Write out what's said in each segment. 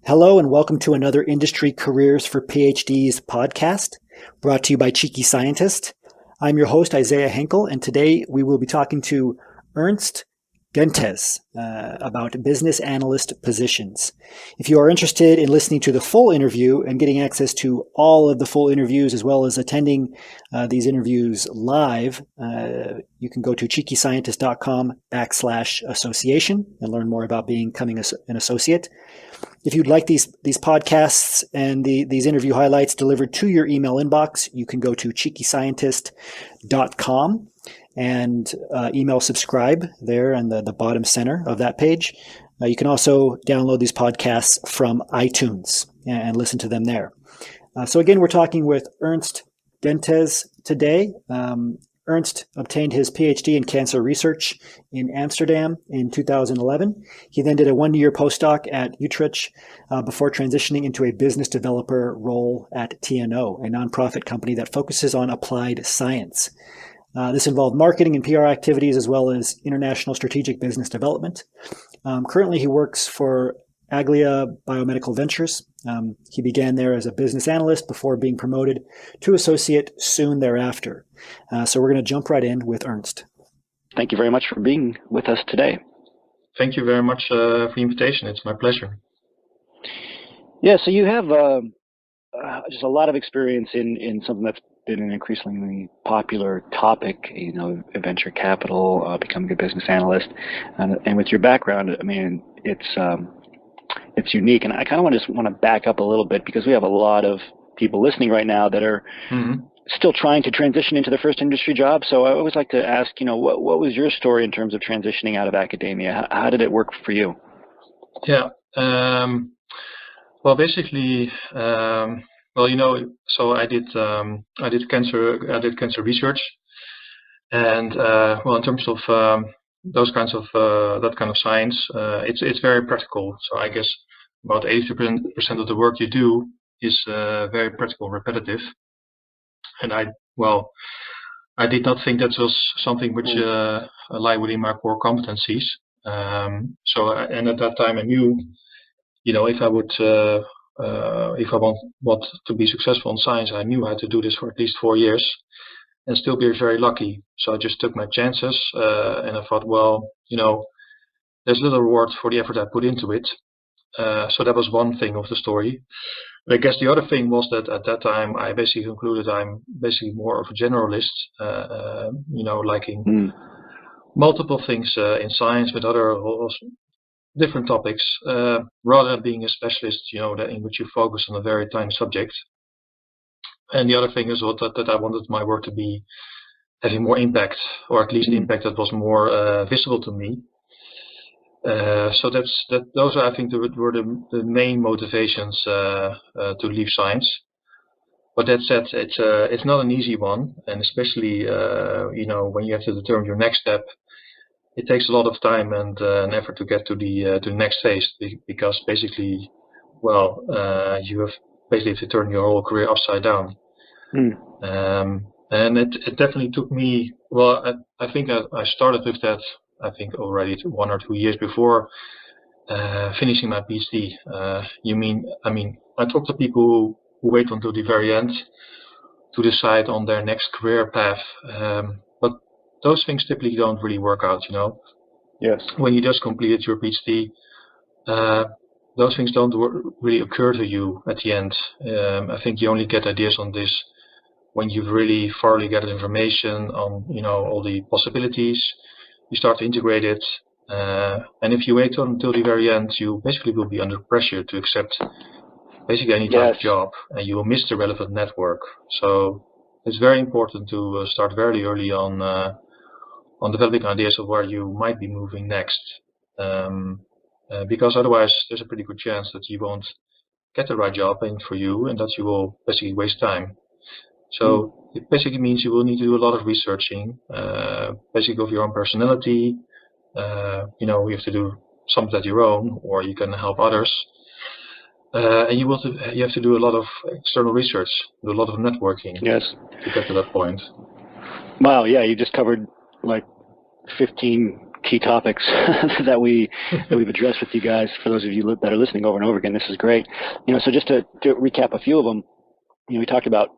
Hello and welcome to another Industry Careers for PhDs podcast brought to you by Cheeky Scientist. I'm your host, Isaiah Henkel, and today we will be talking to Ernst Geutjes about business analyst positions. If you are interested in listening to the full interview and getting access to all of the full interviews as well as attending these interviews live, you can go to cheekyscientist.com/association and learn more about becoming an associate. If you'd like these podcasts and these interview highlights delivered to your email inbox, you can go to cheekyscientist.com and email subscribe there in the bottom center of that page. You can also download these podcasts from iTunes and listen to them there. So again, we're talking with Ernst Geutjes today. Ernst obtained his PhD in cancer research in Amsterdam in 2011. He then did a one-year postdoc at Utrecht before transitioning into a business developer role at TNO, a nonprofit company that focuses on applied science. This involved marketing and PR activities as well as international strategic business development. Currently, he works for Aglaia BioMedical Ventures. He began there as a business analyst before being promoted to associate soon thereafter. So we're going to jump right in with Ernst. Thank you very much for being with us today. Thank you very much for the invitation. It's my pleasure. Yeah, so you have just a lot of experience in something that's been an increasingly popular topic, venture capital, becoming a business analyst. And with your background, I mean, it's unique. And I kind of want to back up a little bit because we have a lot of people listening right now that are still trying to transition into their first industry job. So I always like to ask, what was your story in terms of transitioning out of academia? How did it work for you? Yeah. Well, basically, so I did cancer research, and in terms of that kind of science, it's very practical. So I guess about 80% of the work you do is very practical, repetitive. And I did not think that was something which lie within my core competencies. And at that time I knew, if I want to be successful in science, I knew I had to do this for at least 4 years and still be very lucky. So I just took my chances, and I thought, there's little reward for the effort I put into it. So that was one thing of the story. I guess the other thing was that at that time I basically concluded I'm basically more of a generalist, liking multiple things in science with other different topics, rather than being a specialist, in which you focus on a very tiny subject. And the other thing is that I wanted my work to be having more impact, or at least impact that was more visible to me. So those are, I think, were the main motivations to leave science. But that said, it's not an easy one, and especially when you have to determine your next step, it takes a lot of time and an effort to get to the next phase, because basically, you have basically to turn your whole career upside down. And it definitely took me, I think I started with that, I think already 1 or 2 years before finishing my PhD. I talk to people who wait until the very end to decide on their next career path. But those things typically don't really work out, Yes. When you just completed your PhD, those things don't really occur to you at the end. I think you only get ideas on this when you've really thoroughly gathered information on, all the possibilities. You start to integrate it, and if you wait until the very end, you basically will be under pressure to accept basically any type of job, and you will miss the relevant network. So it's very important to start very early on developing ideas of where you might be moving next, because otherwise there's a pretty good chance that you won't get the right job in for you, and that you will basically waste time. So it basically means you will need to do a lot of researching, basically of your own personality. You have to do some of that your own, or you can help others. And you have to do a lot of external research, do a lot of networking. Yes. To get to that point. Wow, yeah, you just covered like 15 key topics that we've addressed with you guys. For those of you that are listening over and over again, this is great. So just to recap a few of them, we talked about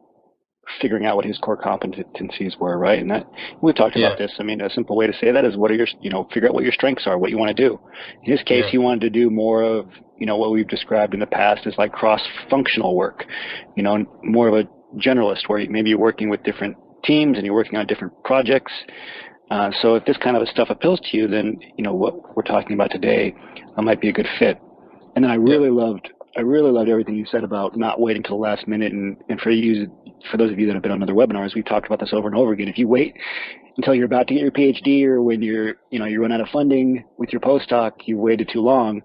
figuring out what his core competencies were, right? And that we've talked about this. I mean, a simple way to say that is what are your, figure out what your strengths are, what you want to do. In his case, he wanted to do more of, what we've described in the past as like cross-functional work, more of a generalist where maybe you're working with different teams and you're working on different projects. So if this kind of stuff appeals to you, then, what we're talking about today might be a good fit. And then I really loved everything you said about not waiting till the last minute. And for those of you that have been on other webinars, we've talked about this over and over again. If you wait until you're about to get your PhD or when you run out of funding with your postdoc, you waited too long,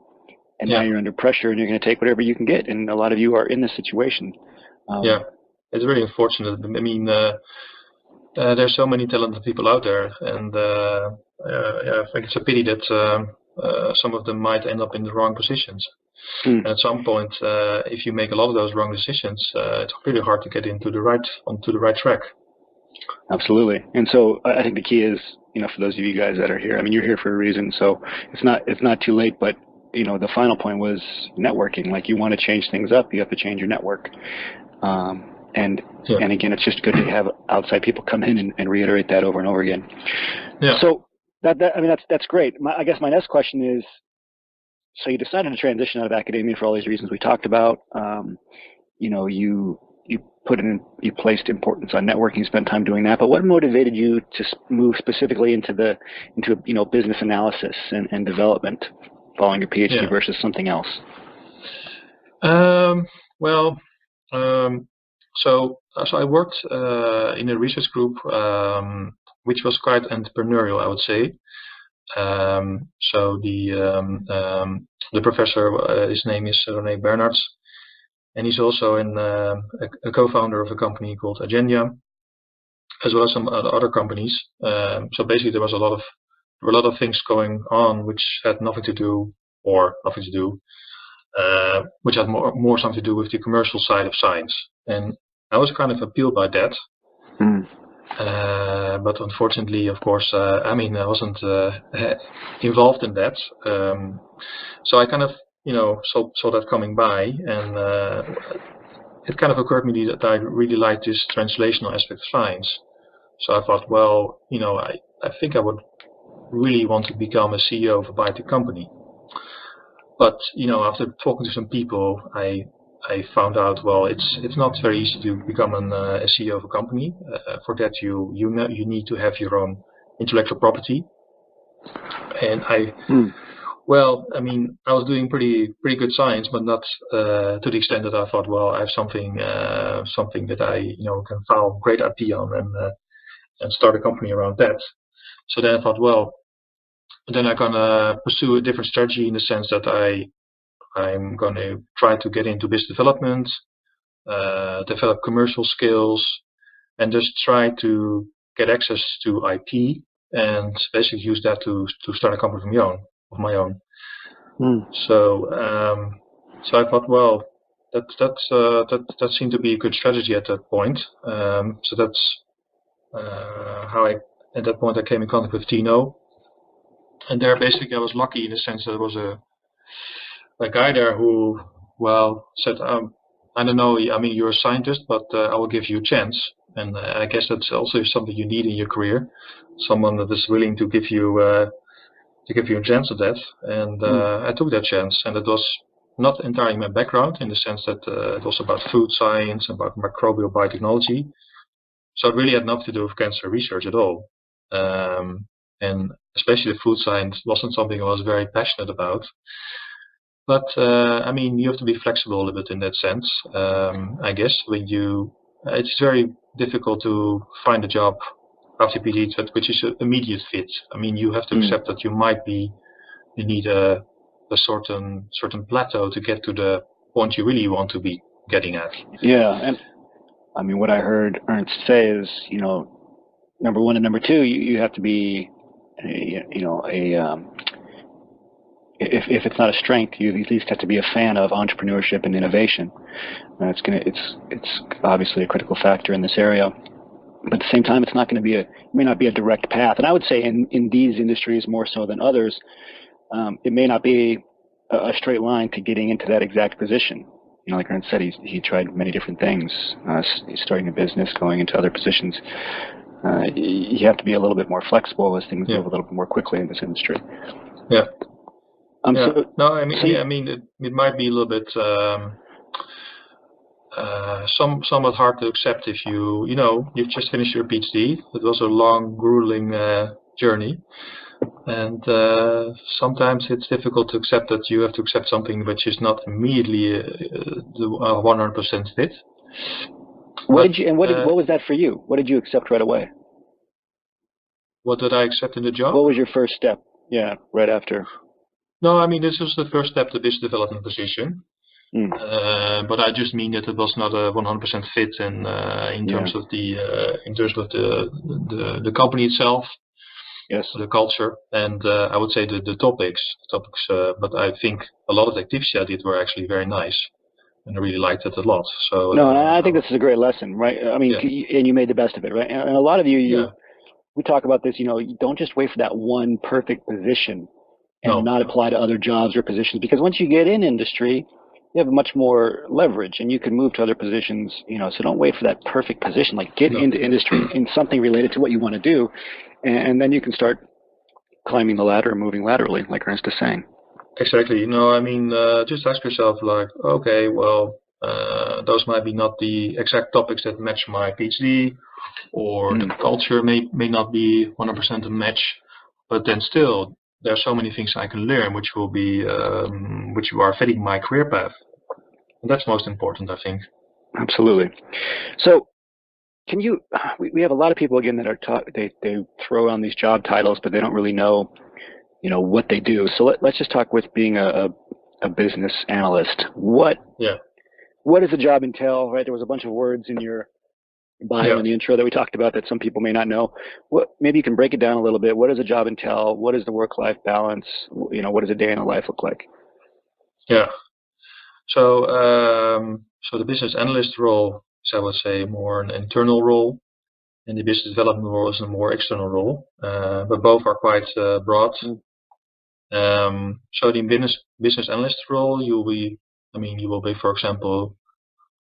and now you're under pressure and you're going to take whatever you can get. And a lot of you are in this situation. It's really unfortunate. I mean, there's so many talented people out there, and I think it's a pity that some of them might end up in the wrong positions. And at some point, if you make a lot of those wrong decisions, it's really hard to get onto the right track. Absolutely. And so I think the key is, for those of you guys that are here, I mean, you're here for a reason, so it's not too late. But the final point was networking. Like, you want to change things up, you have to change your network. And again, it's just good to have outside people come in and reiterate that over and over again. Yeah. So that's great. I guess my next question is, so you decided to transition out of academia for all these reasons we talked about. You placed importance on networking, spent time doing that. But what motivated you to move specifically into business analysis and development, following your PhD versus something else? So I worked in a research group which was quite entrepreneurial, I would say. So the professor, his name is René Bernards, and he's also a co-founder of a company called Agenda, as well as some other companies. So basically, there were a lot of things going on which had nothing to do, which had more something to do with the commercial side of science, and I was kind of appealed by that. But unfortunately, of course, I wasn't involved in that. So I kind of, saw that coming by, and it kind of occurred to me that I really liked this translational aspect of science. So I thought, well, I think I would really want to become a CEO of a biotech company. But, after talking to some people, I found out, well, it's not very easy to become a CEO of a company. For that, you need to have your own intellectual property. And I was doing pretty good science, but not to the extent that I thought, well, I have something that I can file great IP on and start a company around that. So then I thought, well, then I'm gonna pursue a different strategy in the sense that I'm going to try to get into business development, develop commercial skills, and just try to get access to IP and basically use that to start a company of my own. So I thought, well, that seemed to be a good strategy at that point. So that's how at that point I came in contact with Tino, and there basically I was lucky in the sense that there was a guy there who, said, I don't know, you're a scientist, but I will give you a chance. And I guess that's also something you need in your career, someone that is willing to give you a chance at that. And I took that chance, and it was not entirely my background in the sense that it was about food science, about microbial biotechnology. So it really had nothing to do with cancer research at all. And especially the food science wasn't something I was very passionate about. But, you have to be flexible a little bit in that sense. I guess it's very difficult to find a job after PhD which is an immediate fit. You have to accept that you need a certain plateau to get to the point you really want to be getting at. Yeah, and what I heard Ernst say is, number one and number two, you have to be, if it's not a strength, you at least have to be a fan of entrepreneurship and innovation. It's obviously a critical factor in this area. but at the same time, it's not going to be may not be a direct path. And I would say in these industries more so than others, it may not be a straight line to getting into that exact position. Like Ernst said, he tried many different things, starting a business, going into other positions. You have to be a little bit more flexible as things move a little bit more quickly in this industry. Yeah. So, no, I mean, it might be a little bit somewhat hard to accept if you've just finished your PhD. It was a long, grueling journey, and sometimes it's difficult to accept that you have to accept something which is not immediately the 100% fit. What was that for you? What did you accept right away? What did I accept in the job? What was your first step? Yeah, right after. No, I mean, this was the first step to business development position. But I just mean that it was not a 100% fit in terms of the company itself, the culture, and I would say the topics. But I think a lot of the activities I did were actually very nice, and I really liked it a lot. So no, and I think this is a great lesson, right? I mean, and you made the best of it, right? And a lot of we talk about this. You don't just wait for that one perfect position and not apply to other jobs or positions, because once you get in industry, you have much more leverage and you can move to other positions, so don't wait for that perfect position. Like get into industry in something related to what you want to do, and then you can start climbing the ladder and moving laterally, like Ernst is saying. Exactly. I mean, just ask yourself, like, okay, well, those might be not the exact topics that match my PhD, or the culture may not be 100% a match, but then still, there are so many things I can learn which will be which are fitting my career path. And that's most important, I think. Absolutely. So can you, we have a lot of people again that are they throw on these job titles, but they don't really know, what they do. So let's just talk with being a business analyst. What does the job entail, right? There was a bunch of words in your bio in the intro that we talked about that some people may not know. Maybe you can break it down a little bit. What does a job entail? What is the work-life balance? What does a day in the life look like? Yeah. So the business analyst role is, I would say, more an internal role, and the business development role is a more external role. But both are quite broad. So the business analyst role, you will be, for example,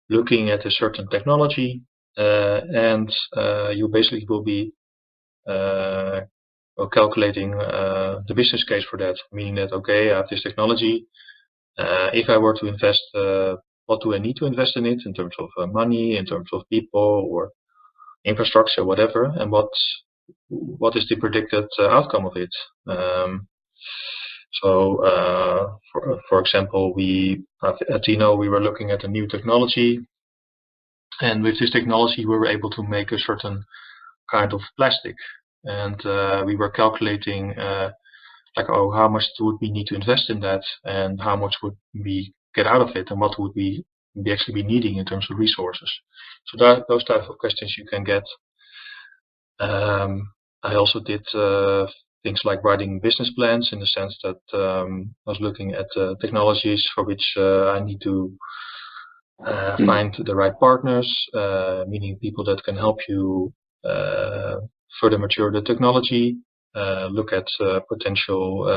looking at a certain technology, and you basically will be calculating the business case for that, meaning that, okay, I have this technology. If I were to invest, what do I need to invest in it in terms of money, in terms of people, or infrastructure, whatever, and what is the predicted outcome of it? For example, at Tino, we were looking at a new technology, and with this technology, we were able to make a certain kind of plastic, and we were calculating how much would we need to invest in that, and how much would we get out of it, and what would we actually be needing in terms of resources. So those types of questions you can get. I also did things like writing business plans, in the sense that I was looking at technologies for which I need to find the right partners, meaning people that can help you further mature the technology, look at potential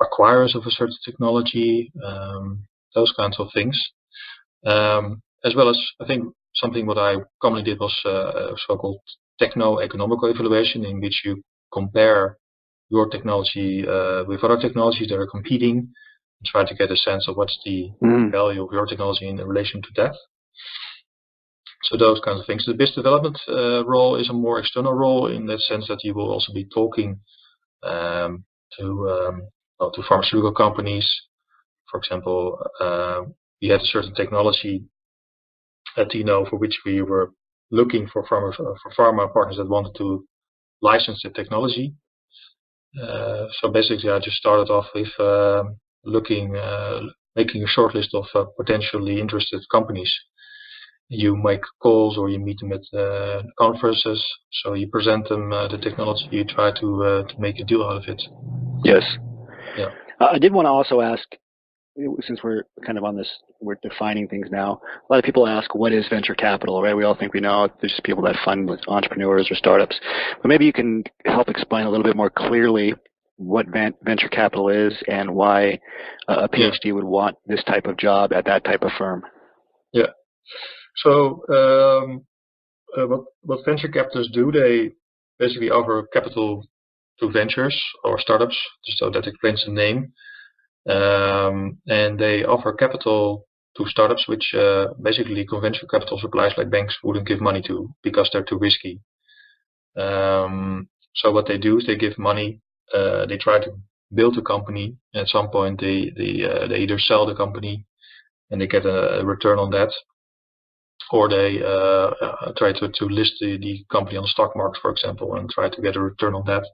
acquirers of a certain technology, those kinds of things. As well as, I think, something what I commonly did was so-called techno-economical evaluation, in which you compare your technology with other technologies that are competing, and try to get a sense of what's the value of your technology in relation to that. So those kinds of things. The business development role is a more external role, in that sense that you will also be talking to pharmaceutical companies. For example, we had a certain technology at Tino for which we were looking for pharma partners that wanted to license the technology. So basically, I just started off with making a short list of potentially interested companies. You make calls or you meet them at conferences. So you present them the technology. You try to make a deal out of it. Yes. Yeah. I did want to also ask, since we're kind of on this, we're defining things now. A lot of people ask, what is venture capital, right? We all think we know. There's just people that fund with entrepreneurs or startups. But maybe you can help explain a little bit more clearly what venture capital is and why a PhD would want this type of job at that type of firm. Yeah. So what venture capitalists do, they basically offer capital to ventures or startups, just so that explains the name. And they offer capital to startups which basically conventional capital suppliers like banks wouldn't give money to because they're too risky. So what they do is they give money. They try to build a company. And at some point, they either sell the company and they get a return on that, or they try to list the company on the stock market, for example, and try to get a return on that.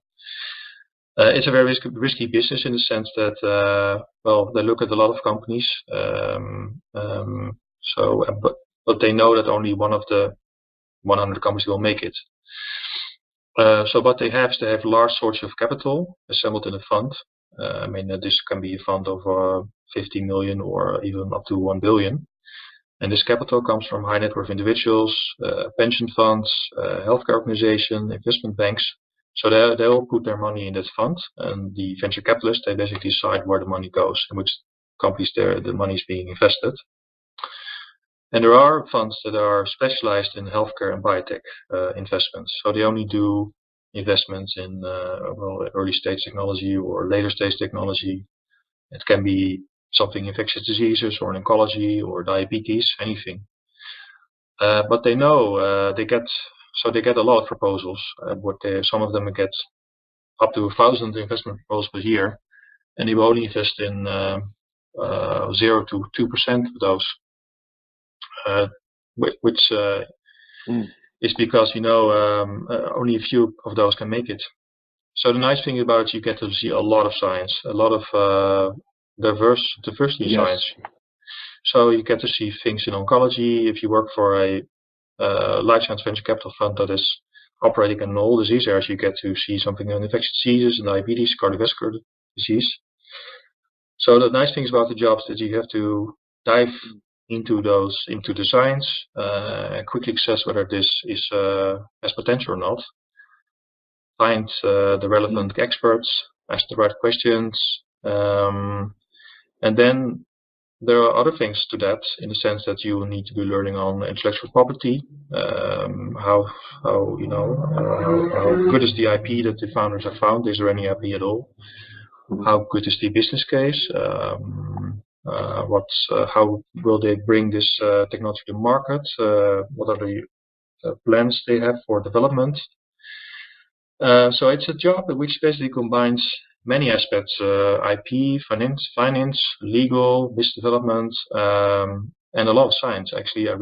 It's a very risky business in the sense that, they look at a lot of companies. But they know that only one of the 100 companies will make it. So what they have is they have large sources of capital assembled in a fund. This can be a fund of 50 million or even up to 1 billion. And this capital comes from high net worth individuals, pension funds, healthcare organizations, investment banks. So they will put their money in that fund, and the venture capitalists, they basically decide where the money goes and which companies the money is being invested. And there are funds that are specialized in healthcare and biotech investments. So they only do investments in early stage technology or later stage technology. It can be something infectious diseases or in oncology or diabetes, anything. But they know they get a lot of proposals. Some of them get up to 1,000 investment proposals per year, and they will only invest in 0 to 2% of those, which is because only a few of those can make it. So the nice thing about it, you get to see a lot of science, a lot of diversity in science. So you get to see things in oncology. If you work for a life science venture capital fund that is operating in all disease areas, you get to see something in infectious diseases and diabetes, cardiovascular disease. So the nice thing about the job is that you have to dive into the science and quickly assess whether this has potential or not. Find the relevant experts, ask the right questions, and then there are other things to that, in the sense that you will need to be learning on intellectual property. How good is the IP that the founders have found? Is there any IP at all? How good is the business case? How will they bring this technology to market? What are the plans they have for development? So it's a job which basically combines many aspects: IP, finance, legal, business development, and a lot of science. Actually, I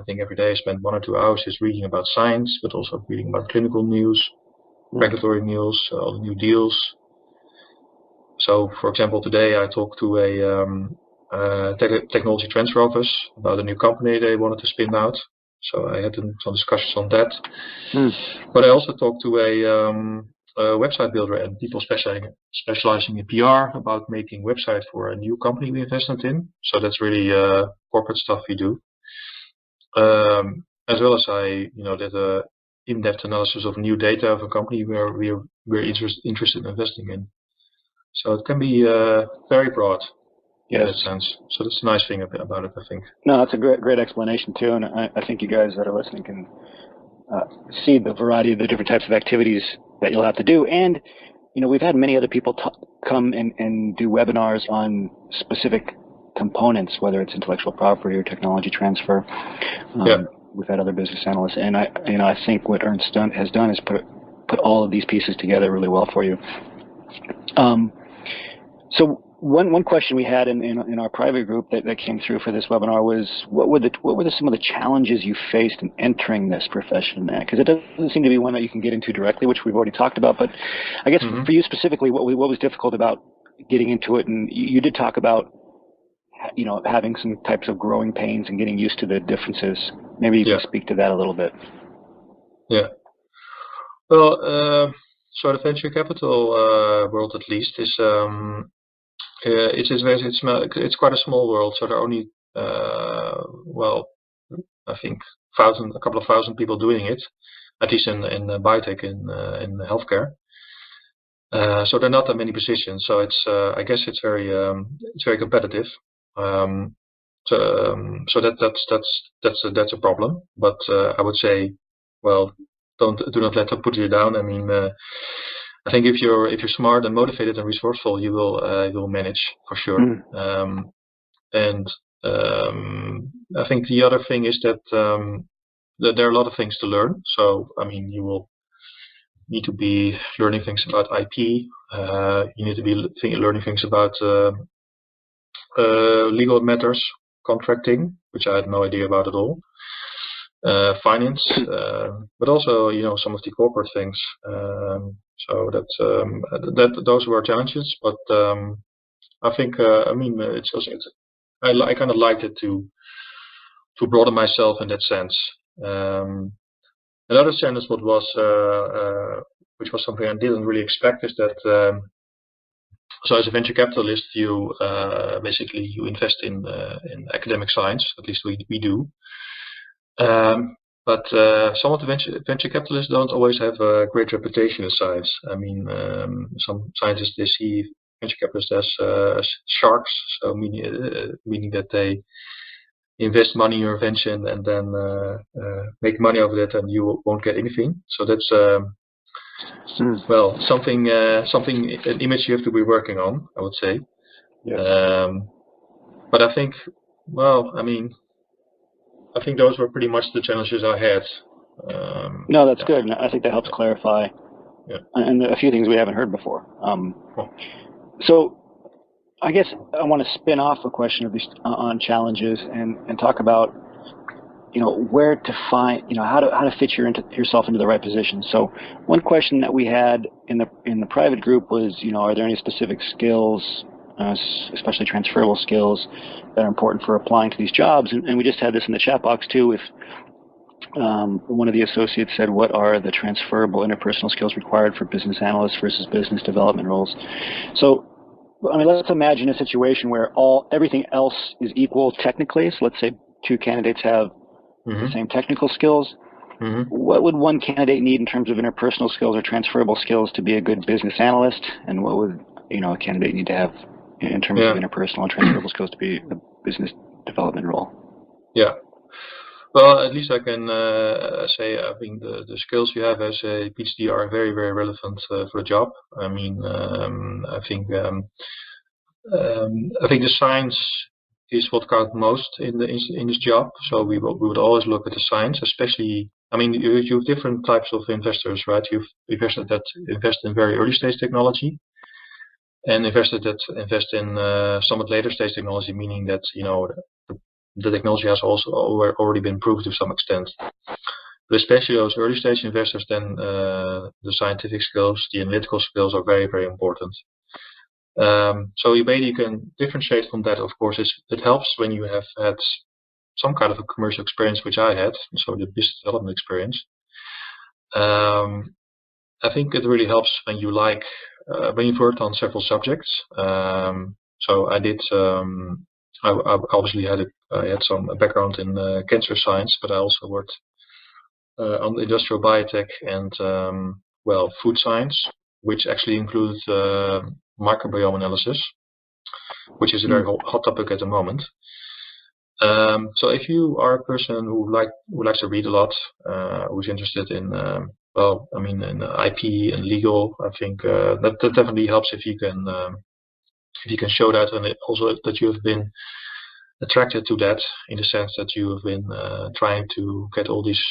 think every day I spend 1 or 2 hours just reading about science, but also reading about clinical news, regulatory news, all the new deals. So, for example, today I talked to a technology transfer office about a new company they wanted to spin out. So I had some discussions on that. But I also talked to a website builder and people specializing in PR about making website for a new company we invested in. So that's really corporate stuff we do. As well as I did a in-depth analysis of new data of a company where we're interested in investing in. So it can be very broad in that sense. So that's a nice thing about it, I think. No, that's a great explanation too, and I think you guys that are listening can see the variety of the different types of activities that you'll have to do. And we've had many other people come and do webinars on specific components, whether it's intellectual property or technology transfer. We've had other business analysts, and I think what Ernst has done is put all of these pieces together really well for you. So one question we had in our private group that came through for this webinar was, what were some of the challenges you faced in entering this profession? Because it doesn't seem to be one that you can get into directly, which we've already talked about. But I guess for you specifically, what was difficult about getting into it? And you did talk about having some types of growing pains and getting used to the differences. Maybe you can speak to that a little bit. Yeah. Well, so the venture capital world, at least, is it's quite a small world. So there are only I think a couple of thousand people doing it, at least in biotech in healthcare. So there are not that many positions. So it's I guess it's very competitive. So that's a problem. But I would say, well, do not let that put you down. I mean, I think if you're smart and motivated and resourceful, you will manage for sure. And I think the other thing is that there are a lot of things to learn. So I mean, you will need to be learning things about IP. You need to be learning things about legal matters, contracting, which I had no idea about at all. Finance, but also some of the corporate things. So those were challenges, but I think I mean I kind of liked it to broaden myself in that sense. Another sentence which was something I didn't really expect is that so as a venture capitalist you basically you invest in academic science, at least we do. But some of the venture capitalists don't always have a great reputation in science. I mean, some scientists, they see venture capitalists as sharks, so meaning that they invest money in your invention and then make money out of it, and you won't get anything. So that's well something an image you have to be working on, I would say. Yeah. But I think, well, I mean, I think those were pretty much the challenges I had. No, that's good. And I think that helps clarify and a few things we haven't heard before. So I guess I want to spin off a question of these on challenges and talk about, where to find, how to fit yourself into the right position. So one question that we had in the private group was, are there any specific skills, especially transferable skills, that are important for applying to these jobs? And we just had this in the chat box too. If one of the associates said, what are the transferable interpersonal skills required for business analysts versus business development roles? So, I mean, let's imagine a situation where everything else is equal technically. So let's say two candidates have the same technical skills. What would one candidate need in terms of interpersonal skills or transferable skills to be a good business analyst? And what would a candidate need to have in terms of interpersonal and transferable skills to be a business development role? Yeah. Well, at least I can say I think the skills you have as a PhD are very, very relevant for the job. I mean, I think the science is what counts most in this job. So we would always look at the science, especially. I mean, you have different types of investors, right? You've investors that invest in very early stage technology, and investors that invest in somewhat later stage technology, meaning that the technology has also already been proved to some extent. But especially those early stage investors, then the scientific skills, the analytical skills are very, very important. So you can differentiate from that. Of course, it helps when you have had some kind of a commercial experience, which I had, so the business development experience. I think it really helps when you've worked on several subjects. So I did. I obviously had some background in cancer science, but I also worked on industrial biotech and food science, which actually includes microbiome analysis, which is a very hot topic at the moment. So if you are a person who likes to read a lot, who's interested in in IP and legal, I think that definitely helps if you can show that, and also that you have been attracted to that in the sense that you have been trying to get all these.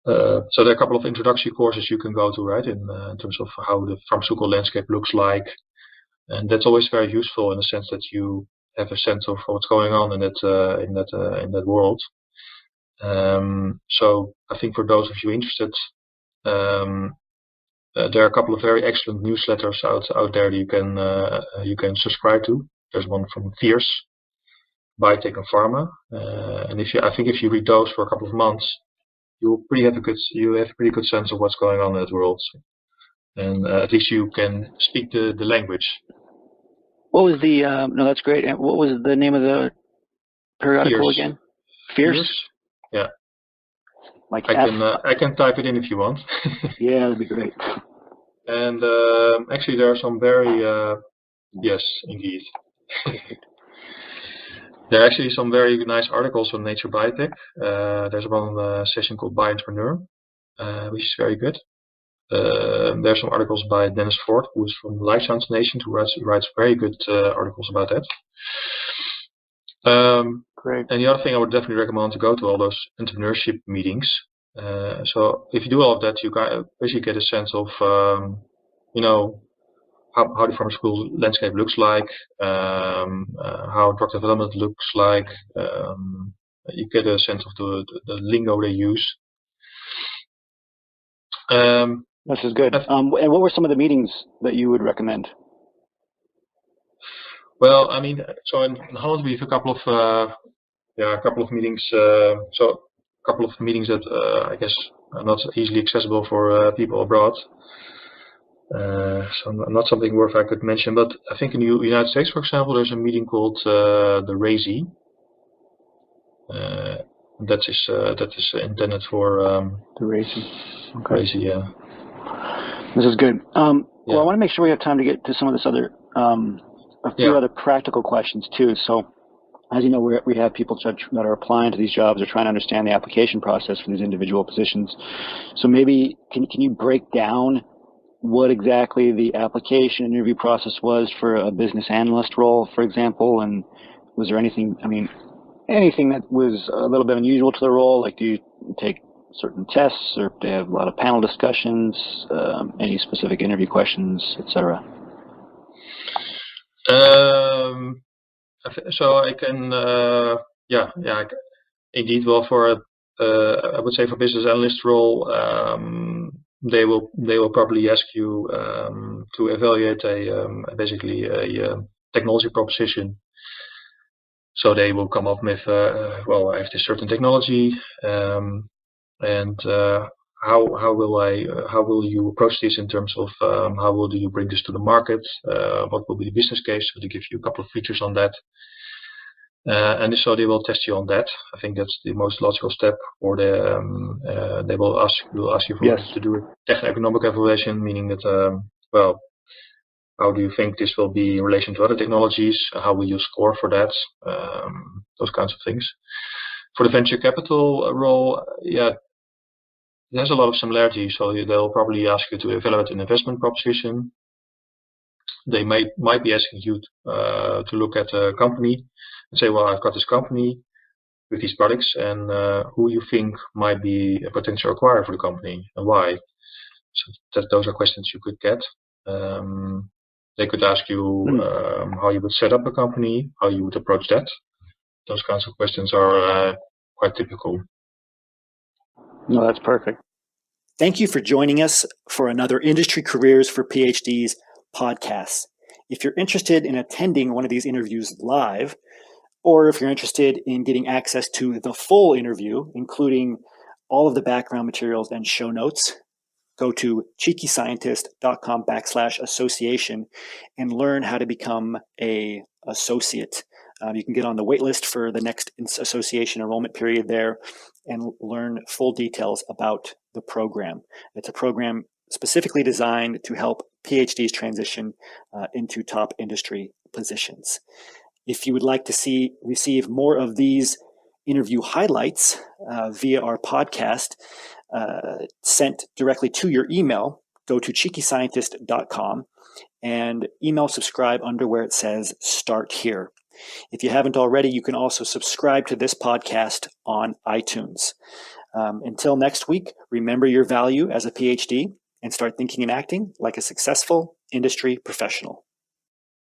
So there are a couple of introductory courses you can go to, right, in terms of how the pharmaceutical landscape looks like, and that's always very useful in the sense that you have a sense of what's going on in that world. So I think for those of you interested, there are a couple of very excellent newsletters out there that you can subscribe to. There's one from Fierce, Biotech and Pharma, and I think if you read those for a couple of months, you have a pretty good sense of what's going on in that world, and at least you can speak the language. What was the, no, that's great. What was the name of the periodical Fierce. again? Fierce? Yeah. Like I can type it in if you want. Yeah, that'd be great. And actually, there are some very yes, indeed. There are actually some very nice articles on Nature Biotech. There's one session called Bioentrepreneur, which is very good. There's some articles by Dennis Ford, who is from Life Science Nation, who writes very good articles about that. Great. And the other thing I would definitely recommend to go to all those entrepreneurship meetings. So if you do all of that, you basically get a sense of, how the pharmaceutical landscape looks like, how drug development looks like. You get a sense of the lingo they use. This is good. And what were some of the meetings that you would recommend? Well, I mean, so in Holland we have a couple of meetings. So a couple of meetings that I guess are not easily accessible for people abroad. So not something worth I could mention, but I think in the United States, for example, there's a meeting called the RAISY. That is intended for the RAISY. Okay. RAISY, yeah. This is good. Well, I want to make sure we have time to get to some of this other, a few other practical questions too. So, as you know, we have people that are applying to these jobs or trying to understand the application process for these individual positions. So maybe can you break down what exactly the application interview process was for a business analyst role, for example? And was there anything that was a little bit unusual to the role? Like, do you take certain tests, or do they have a lot of panel discussions, any specific interview questions, etc.? So I can, indeed. Well, for I would say for business analyst role, they will probably ask you to evaluate basically a technology proposition. So they will come up with, well, I have this certain technology, and how will you approach this in terms of how will you bring this to the market? What will be the business case? So they give you a couple of features on that. And so they will test you on that. I think that's the most logical step. Or they will ask you to do a techno-economic evaluation, meaning that, well, how do you think this will be in relation to other technologies? How will you score for that? Those kinds of things. For the venture capital role, there's a lot of similarities. So they'll probably ask you to evaluate an investment proposition. They might be asking you to look at a company and say, well, I've got this company with these products, and who you think might be a potential acquirer for the company and why. So those are questions you could get. They could ask you how you would set up a company, how you would approach that. Those kinds of questions are quite typical. No, that's perfect. Thank you for joining us for another Industry Careers for PhDs podcast. If you're interested in attending one of these interviews live, or if you're interested in getting access to the full interview, including all of the background materials and show notes, go to cheekyscientist.com/association and learn how to become an associate. You can get on the wait list for the next association enrollment period there and learn full details about the program. It's a program specifically designed to help PhDs transition into top industry positions. If you would like to receive more of these interview highlights via our podcast sent directly to your email, go to cheekyscientist.com and email subscribe under where it says Start Here. If you haven't already, you can also subscribe to this podcast on iTunes. Until next week, remember your value as a PhD and start thinking and acting like a successful industry professional.